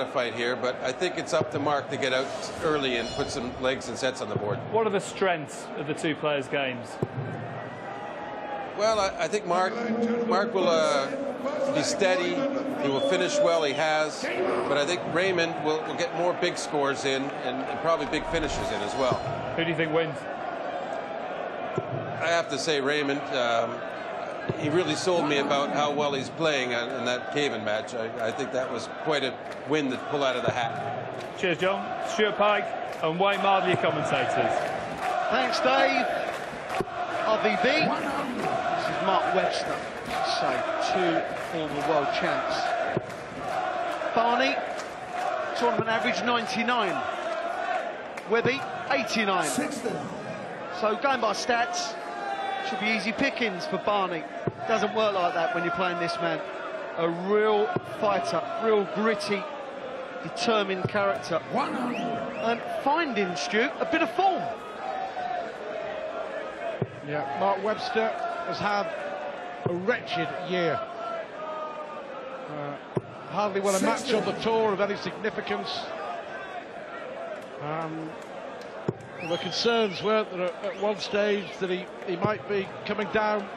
a fight here, but I think it's up to Mark to get out early and put some legs and sets on the board. What are the strengths of the two players' games? Well, I think Mark will be steady. He will finish well. He has, but I think Raymond will get more big scores in and probably big finishes in as well. Who do you think wins? I have to say Raymond. He really sold me about how well he's playing in that Caven match. I think that was quite a win to pull out of the hat. Cheers, John. Stuart Pike and Wayne Mardley, commentators. Thanks, Dave. RVB. This is Mark Webster. So, two former world champs. Barney, tournament average 99. Webby, 89. So, going by stats, should be easy pickings for Barney. Doesn't work like that when you're playing this man. A real fighter, real gritty, determined character. And finding, Stu, a bit of form. Yeah, Mark Webster has had a wretched year. Hardly won a match on the tour of any significance. There were concerns, weren't there, at one stage that he might be coming down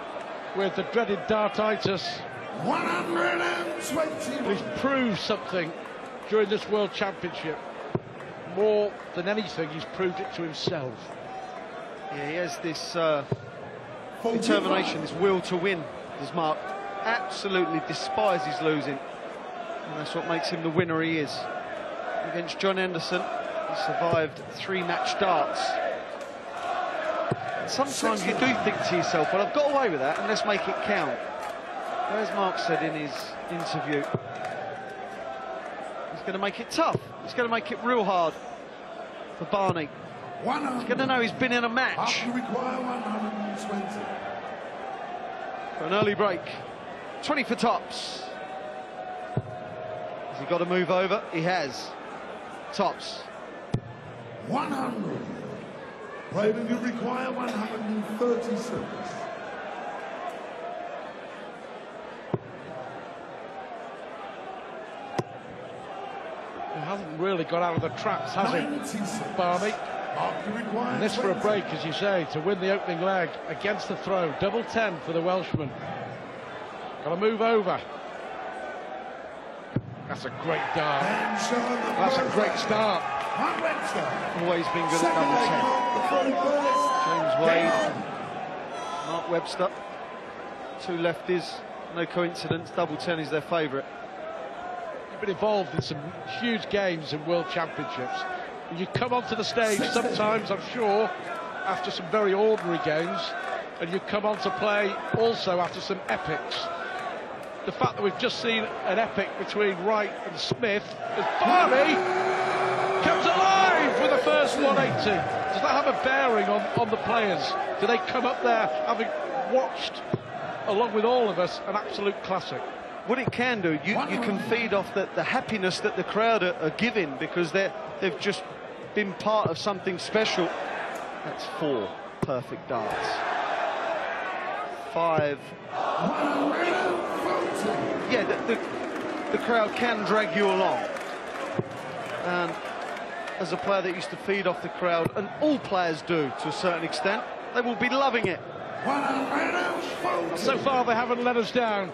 with the dreaded dartitis. 120. He's proved something during this World Championship. More than anything, he's proved it to himself. Yeah, he has this determination, this will to win, does Mark. Absolutely despises losing. And that's what makes him the winner he is. Against John Anderson, he survived 3 match darts. And sometimes you do think to yourself, well, I've got away with that, and let's make it count. But as Mark said in his interview, he's going to make it tough. He's going to make it real hard for Barney. He's going to know he's been in a match. For an early break. 20 for tops. Has he got to move over? He has. Tops. 100. Raymond, you require 136. He hasn't really got out of the traps, has he, Barney? And this for a break, as you say, to win the opening leg against the throw. Double 10 for the Welshman. Got to move over. That's a great dart. That's a great start. Always been good at double 10. James Wade, Mark Webster, 2 lefties. No coincidence, double 10 is their favourite. You've been involved in some huge games in World Championships. You come onto the stage sometimes, I'm sure, after some very ordinary games, and you come on to play also after some epics. The fact that we've just seen an epic between Wright and Smith, as Barney comes alive with the first 180. Does that have a bearing on the players? Do they come up there having watched, along with all of us, an absolute classic? What it can do, you can feed off the happiness that the crowd are giving, because they've just been part of something special. That's 4 perfect darts. 5. Yeah, the crowd can drag you along. And as a player that used to feed off the crowd, and all players do to a certain extent, they will be loving it. So far they haven't let us down.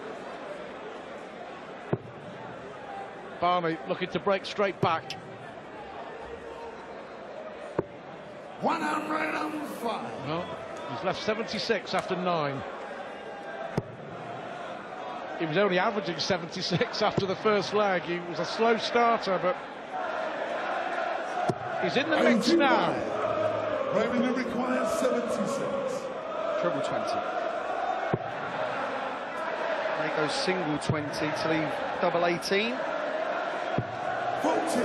Barney looking to break straight back. 105. Well, he's left 76 after 9. He was only averaging 76 after the first leg. He was a slow starter, but he's in the mix now. Raymond requires 76. Treble 20. There goes single 20 to leave double 18. 14.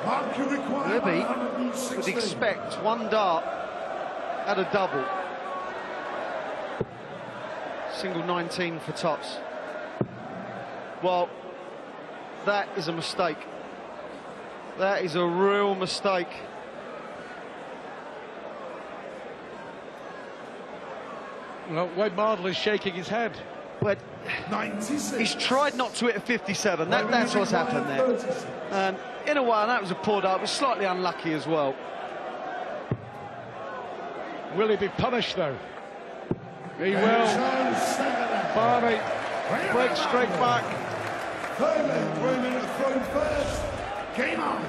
Mark, you require Libby 116. would expect 1 dart at a double. Single 19 for tops. Well, that is a mistake. That is a real mistake. Well, Wayne Mardley is shaking his head. Well, 96. he's tried not to hit a 57. That's what's happened there. And in a way, that was a poor dart. It was slightly unlucky as well. Will he be punished, though? He will. Barney breaks straight back. Raymond thrown first. Game on.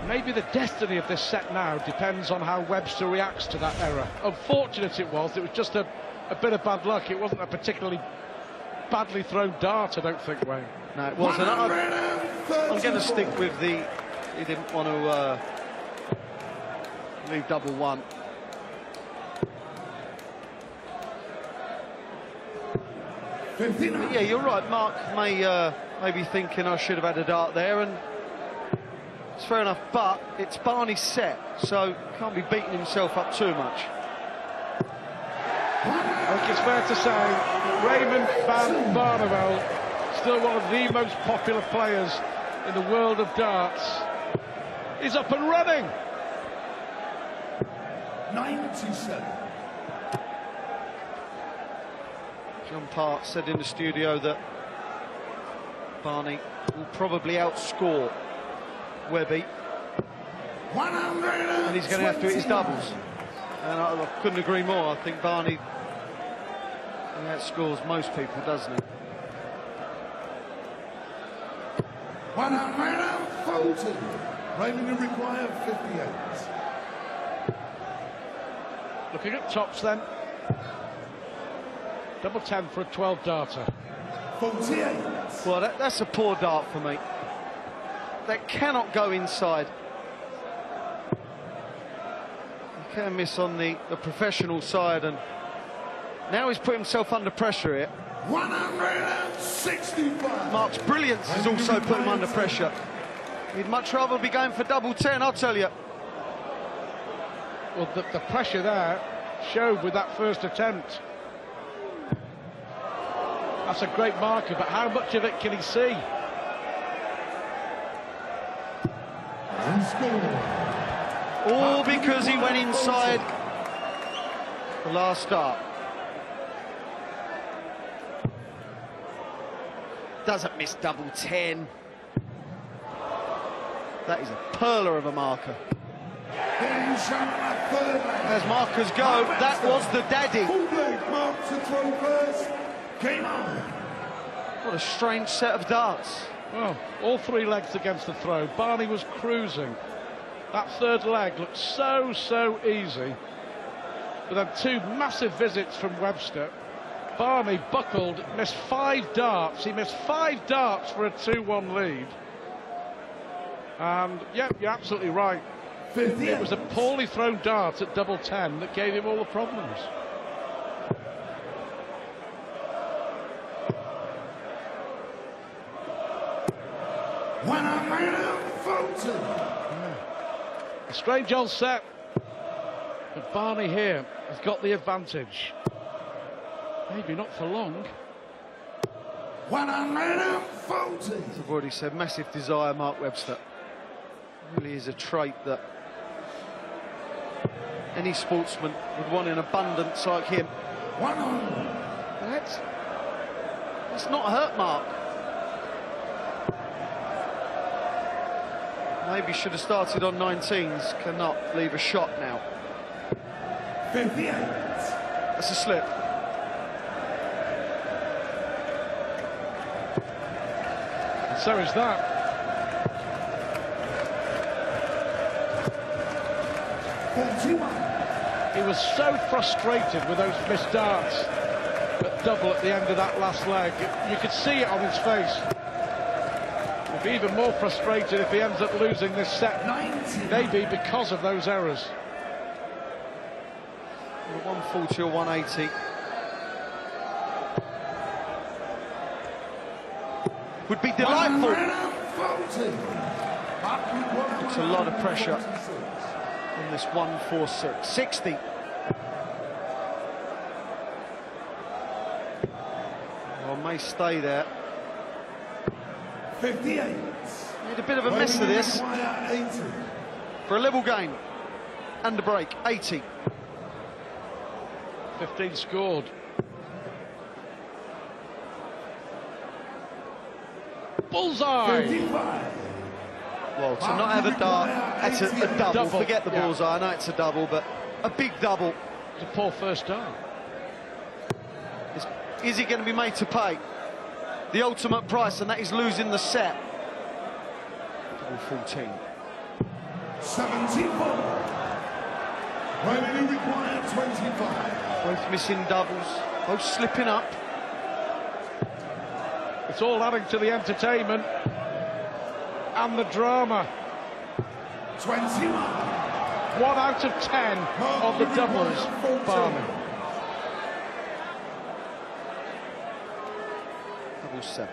Maybe the destiny of this set now depends on how Webster reacts to that error. Unfortunate it was just a bit of bad luck. It wasn't a particularly badly thrown dart, I don't think, Wayne. No, it wasn't. I'm going to stick with the... He didn't want to leave double one. But yeah, you're right. Mark may be thinking I should have had a dart there, and it's fair enough. But it's Barney's set, so can't be beating himself up too much. I think it's fair to say Raymond van Barneveld, still one of the most popular players in the world of darts, is up and running. 97. John Park said in the studio that Barney will probably outscore Webby, and he's going to have to hit his doubles. And I couldn't agree more. I think Barney outscores most people, doesn't he? 140. Raymond required 58. Looking at tops then. Double 10 for a 12 darter. 48. Well, that's a poor dart for me. That cannot go inside. He can miss on the professional side, and now he's put himself under pressure here. 165. Mark's brilliance has also put him under pressure. He'd much rather be going for double 10, I'll tell you. Well, the pressure there showed with that first attempt. That's a great marker, but how much of it can he see? All because he went inside the last start. Doesn't miss double 10. That is a perler of a marker. As markers go, that was the daddy. Mark to throw first. Game on. What a strange set of darts. Well, all three legs against the throw. Barney was cruising. That third leg looked so easy. But then two massive visits from Webster. Barney buckled, missed 5 darts. He missed 5 darts for a 2-1 lead. And, yeah, you're absolutely right. It was a poorly thrown dart at double 10 that gave him all the problems. A strange old set, but Barney here has got the advantage. Maybe not for long. 140. As I've already said, massive desire, Mark Webster. It really is a trait that any sportsman would want in abundance like him. 100. That's not hurt Mark. Maybe should have started on 19s. Cannot leave a shot now. 58. That's a slip. And so is that. He was so frustrated with those missed darts at double at the end of that last leg. You could see it on his face. He'll be even more frustrated if he ends up losing this set, maybe because of those errors. 140 or 180. Would be delightful. It's a lot of pressure on this 146. 60. Well, may stay there. 58. Made a bit of a mess of this. 80. For a level game. And a break. 80. 15 scored. Bullseye! 55. Well, to not have a dart, that's a double. Double, Forget the yeah. bullseye. I know it's a double, but a big double. It's a poor first dart. Is he going to be made to pay the ultimate price, and that is losing the set? Double 14. 74. Remaining required 25. Both missing doubles, both slipping up. It's all adding to the entertainment and the drama. 21. 1 out of 10 of the doubles for Barneveld. Double 7.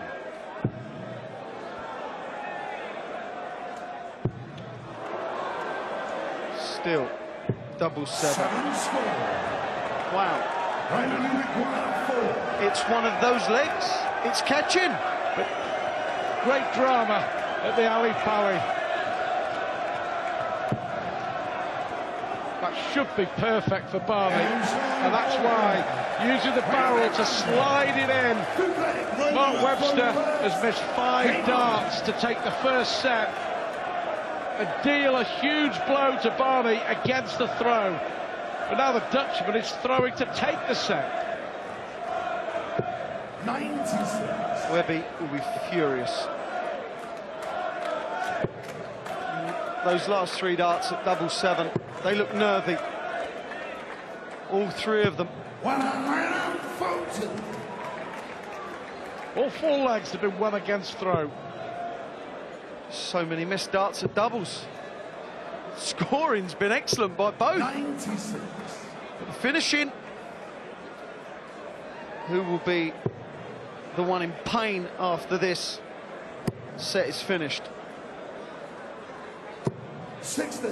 Still, double 7. 7 score. Wow. Remaining required 4. It's one of those legs. It's catching. Great drama at the alley pally. That should be perfect for Barney, and that's why, using the barrel to slide it in, Mark Webster has missed 5 darts to take the first set and deal a huge blow to Barney against the throw. But now the Dutchman is throwing to take the set. 96. Webby will be furious. Those last 3 darts at double 7, they look nervy. All 3 of them. 140. All 4 legs have been won against throw. So many missed darts at doubles. Scoring's been excellent by both. 96. But the finishing, who will be the one in pain after this set is finished? 60.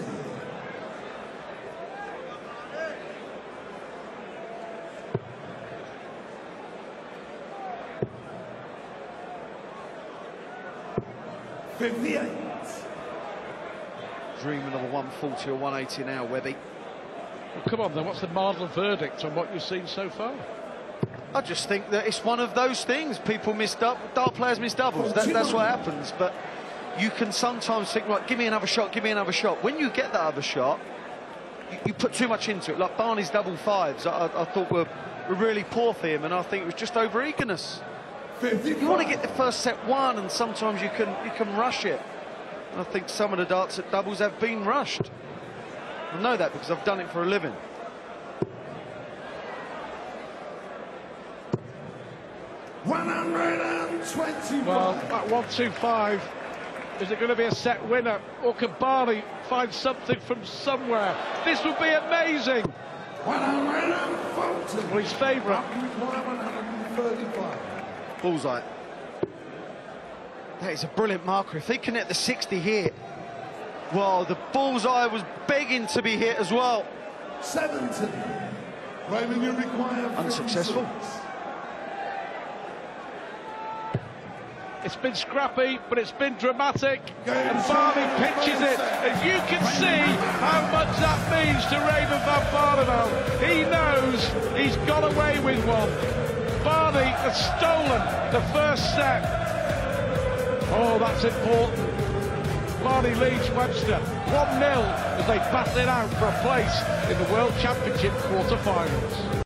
Dreaming of a 140 or 180 now, Webby. Well, come on then, what's the marginal verdict on what you've seen so far? I just think that it's one of those things. People miss dart players miss doubles. That's what happens. But you can sometimes think, right, give me another shot, give me another shot. When you get that other shot, you put too much into it. Like Barney's double 5s, I thought were really poor for him, and I think it was just over eagerness. You want to get the first set won, and sometimes you can rush it. And I think some of the darts at doubles have been rushed. I know that because I've done it for a living. Well, that 125, is it going to be a set winner, or can Barney find something from somewhere? This would be amazing. Well, his favourite. Bullseye. That is a brilliant marker. If he can hit the 60 here, well, the bullseye was begging to be hit as well. 70. Unsuccessful. It's been scrappy, but it's been dramatic, and Barney pitches it, and you can see how much that means to Raymond van Barneveld. He knows he's got away with one. Barney has stolen the first set. Oh, that's important. Barney leads Webster 1-0 as they battle it out for a place in the World Championship quarter-finals.